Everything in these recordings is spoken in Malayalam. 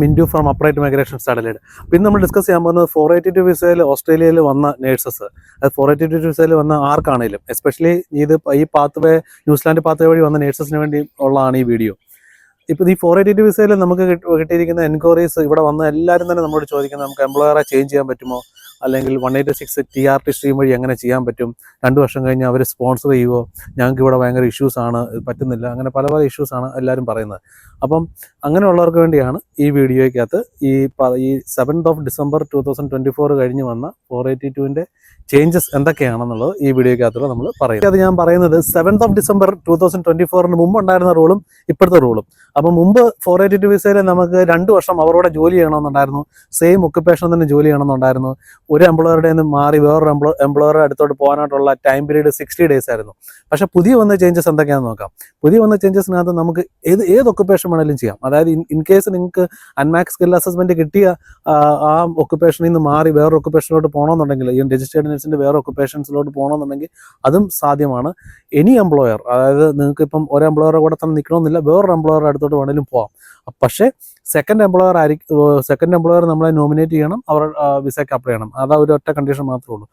Mintu from upright migrations Adelaide. പിന്നെ നമ്മൾ ഡിസ്കസ് ചെയ്യാൻ പോകുന്നത് 482 വിസയിൽ ഓസ്ട്രേലിയയിൽ വന്ന നേഴ്സസ്. അത് 482 വിസയിൽ വന്ന ആർക്കാണെങ്കിലും, എസ്പെഷ്യലി ഈ പാത്ത് വേ, ന്യൂസിലാൻഡ് പാത്ത് വേ വഴി വന്ന നേഴ്സസിന് വേണ്ടി ഉള്ളതാണ് ഈ വീഡിയോ. ഇപ്പോൾ ഈ 482 വിസയിൽ നമുക്ക് കിട്ടിയിരിക്കുന്ന എൻക്വയറീസ്, ഇവിടെ വന്ന എല്ലാവരും തന്നെ നമ്മളോട് ചോദിക്കുന്നത്, നമുക്ക് എംപ്ലോയറെ ചേഞ്ച് ചെയ്യാൻ പറ്റുമോ, അല്ലെങ്കിൽ 186 TRT സ്ട്രീം വഴി എങ്ങനെ ചെയ്യാൻ പറ്റും, 2 വർഷം കഴിഞ്ഞ് അവർ സ്പോൺസർ ചെയ്യുമോ, ഞങ്ങൾക്ക് ഇവിടെ ഭയങ്കര ഇഷ്യൂസാണ്, പറ്റുന്നില്ല, അങ്ങനെ പല പല ഇഷ്യൂസാണ് എല്ലാവരും പറയുന്നത്. അപ്പം അങ്ങനെയുള്ളവർക്ക് വേണ്ടിയാണ് ഈ വീഡിയോയ്ക്കകത്ത് ഈ 7th December 2024 കഴിഞ്ഞ് വന്ന 482-ൻ്റെ ചേഞ്ചസ് എന്തൊക്കെയാണെന്നുള്ളത് ഈ വീഡിയോയ്ക്കകത്തുള്ള നമ്മൾ പറയും. അത് ഞാൻ പറയുന്നത് 7th December 2024 മുമ്പ് ഉണ്ടായിരുന്ന റൂളും ഇപ്പോഴത്തെ റൂളും. അപ്പം മുമ്പ് 482 വിസയിൽ നമുക്ക് 2 വർഷം അവരോടെ ജോലി ചെയ്യണമെന്നുണ്ടായിരുന്നു, സെയിം ഒക്കുപ്പേഷൻ തന്നെ ജോലി ചെയ്യണമെന്നുണ്ടായിരുന്നു. ഒരു എംപ്ലോയറുടെ നിന്ന് മാറി വേറൊരു എംപ്ലോയറുടെ അടുത്തോട്ട് പോകാനായിട്ടുള്ള ടൈം പീരീഡ് 60 days ആയിരുന്നു. പക്ഷേ പുതിയ വന്ന ചേഞ്ചസ് എന്തൊക്കെയാണെന്ന് നോക്കാം. പുതിയ വന്ന ചേഞ്ചസിനകത്ത് നമുക്ക് ഏത് ഒക്കുപ്പേഷൻ വേണമെങ്കിലും ചെയ്യാം. അതായത് ഇൻ കേസ് നിങ്ങൾക്ക് അൺമാക്സ് സ്കിൽ അസസ്മെൻറ്റ് കിട്ടിയ ആ ഒക്കുപ്പേഷനിൽ നിന്ന് മാറി വേറൊരു ഒക്കുപ്പേഷനിലോട്ട് പോകണമെന്നുണ്ടെങ്കിൽ, ഈ രജിസ്റ്റേർഡ് നഴ്സിൻ്റെ വേറെ ഒക്കുപ്പേഷൻസിലോട്ട് പോകണമെന്നുണ്ടെങ്കിൽ അതും സാധ്യമാണ്. എനി എംപ്ലോയർ, അതായത് നിങ്ങൾക്ക് ഇപ്പം ഒരു എംപ്ലോയറെ കൂടെ തന്നെ നിൽക്കണമെന്നില്ല, വേറൊരു എംപ്ലോയറുടെ അടുത്തോട്ട് വേണമെങ്കിലും പോകാം. പക്ഷേ സെക്കൻഡ് എംപ്ലോയർ നമ്മളെ നോമിനേറ്റ് ചെയ്യണം, അവർ വിസയ്ക്ക് അപ്ലൈ ചെയ്യണം. അതാ ഒരു ഒറ്റ കണ്ടീഷൻ മാത്രമേ ഉള്ളൂ.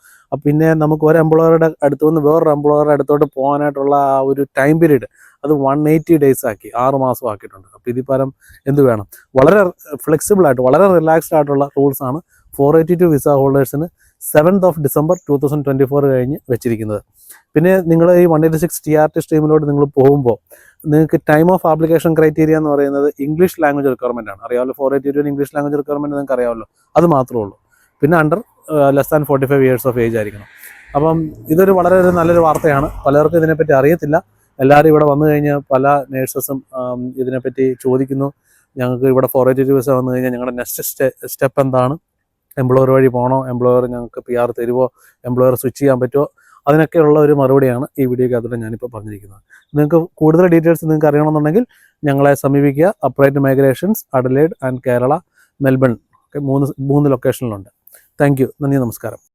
പിന്നെ നമുക്ക് ഒരു എംപ്ലോയറുടെ അടുത്ത് നിന്ന് വേറൊരു എംപ്ലോയറുടെ അടുത്തോട്ട് പോകാനായിട്ടുള്ള ആ ഒരു ടൈം പീരീഡ് അത് 180 days ആക്കി, 6 മാസം ആക്കിയിട്ടുണ്ട്. അപ്പോൾ ഇതിൽ പരം എന്ത് വേണം? വളരെ ഫ്ലെക്സിബിളായിട്ട്, വളരെ റിലാക്സ്ഡ് ആയിട്ടുള്ള റൂൾസാണ് 482 വിസ ഹോൾഡേഴ്സിന് 7th December 2024 കഴിഞ്ഞ് വെച്ചിരിക്കുന്നത്. പിന്നെ നിങ്ങൾ ഈ 186 TRT സ്ട്രീമിലോട്ട് നിങ്ങൾ പോകുമ്പോൾ നിങ്ങൾക്ക് ടൈം ഓഫ് ആപ്ലിക്കേഷൻ ക്രൈറ്റീരിയ എന്ന് പറയുന്നത് ഇംഗ്ലീഷ് ലാംഗ്വേജ് റിക്വയർമെൻ്റ് ആണ്. അറിയാമല്ലോ, 482 ഇംഗ്ലീഷ് ലാംഗ്വേജ് റിക്വയർമെൻറ്റ് നിങ്ങൾക്ക് അറിയാമല്ലോ, അത് മാത്രമേ ഉള്ളൂ. പിന്നെ അണ്ടർ <45 years ഓഫ് ഏജ് ആയിരിക്കണം. അപ്പം ഇതൊരു വളരെ നല്ലൊരു വാർത്തയാണ്. പലർക്കും ഇതിനെപ്പറ്റി അറിയത്തില്ല. എല്ലാവരും ഇവിടെ വന്നു കഴിഞ്ഞ് പല നേഴ്സസും ഇതിനെപ്പറ്റി ചോദിക്കുന്നു, ഞങ്ങൾക്ക് ഇവിടെ 482 വിസ വന്നു കഴിഞ്ഞാൽ ഞങ്ങളുടെ നെക്സ്റ്റ് സ്റ്റെപ്പ് എന്താണ്, എംപ്ലോയർ വഴി പോകണോ, എംപ്ലോയർ ഞങ്ങൾക്ക് PR തരുമോ, എംപ്ലോയർ സ്വിച്ച് ചെയ്യാൻ പറ്റുമോ, അതിനൊക്കെയുള്ള ഒരു മറുപടിയാണ് ഈ വീഡിയോയ്ക്കകത്ത് ഞാനിപ്പോൾ പറഞ്ഞിരിക്കുന്നത്. നിങ്ങൾക്ക് കൂടുതൽ ഡീറ്റെയിൽസ് നിങ്ങൾക്ക് അറിയണമെന്നുണ്ടെങ്കിൽ ഞങ്ങളെ സമീപിക്കുക. Upright migrations Adelaide and Kerala, Melbourne, മൂന്ന് ലൊക്കേഷനിലുണ്ട്. Thank you. നന്ദി, നമസ്കാരം.